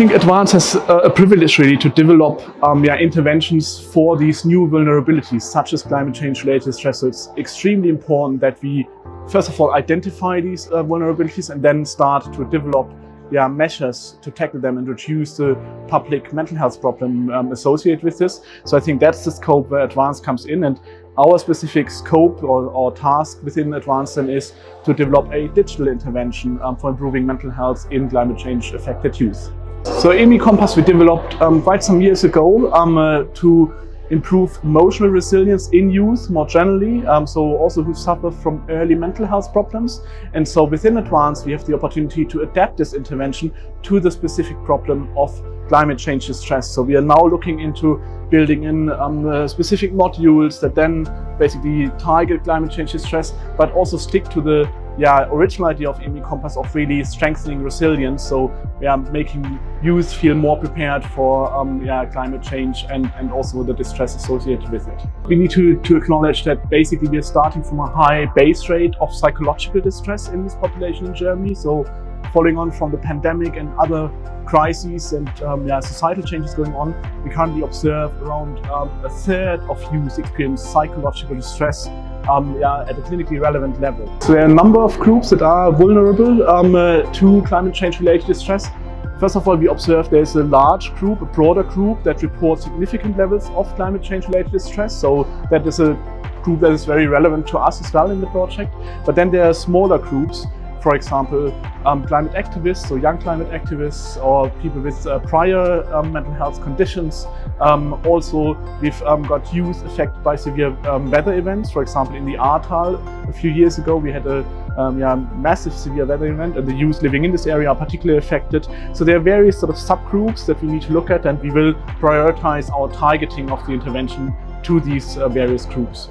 think ADVANCE has a privilege really to develop interventions for these new vulnerabilities, such as climate change related stress. So it's extremely important that we, first of all, identify these vulnerabilities and then start to develop measures to tackle them and reduce the public mental health problem associated with this. So I think that's the scope where ADVANCE comes in, and our specific scope or task within ADVANCE then is to develop a digital intervention for improving mental health in climate change affected youth. So EMIcompass we developed quite some years ago to improve emotional resilience in youth more generally, so also who suffer from early mental health problems. And so within ADVANCE we have the opportunity to adapt this intervention to the specific problem of climate change distress. So we are now looking into building in specific modules that then basically target climate change distress, but also stick to the original idea of EMIcompass of really strengthening resilience. So we are making youth feel more prepared for climate change and also the distress associated with it. We need to acknowledge that basically we are starting from a high base rate of psychological distress in this population in Germany. So following on from the pandemic and other crises and societal changes going on, we currently observe around a third of youth experience psychological distress at a clinically relevant level. So there are a number of groups that are vulnerable to climate change related distress. First of all, we observe there's a large group, a broader group that reports significant levels of climate change related distress. So that is a group that is very relevant to us as well in the project. But then there are smaller groups, for example, climate activists, so young climate activists or people with prior mental health conditions. Also, we've got youth affected by severe weather events. For example, in the Ahrtal a few years ago, we had a massive severe weather event, and the youth living in this area are particularly affected. So there are various sort of subgroups that we need to look at, and we will prioritize our targeting of the intervention to these various groups.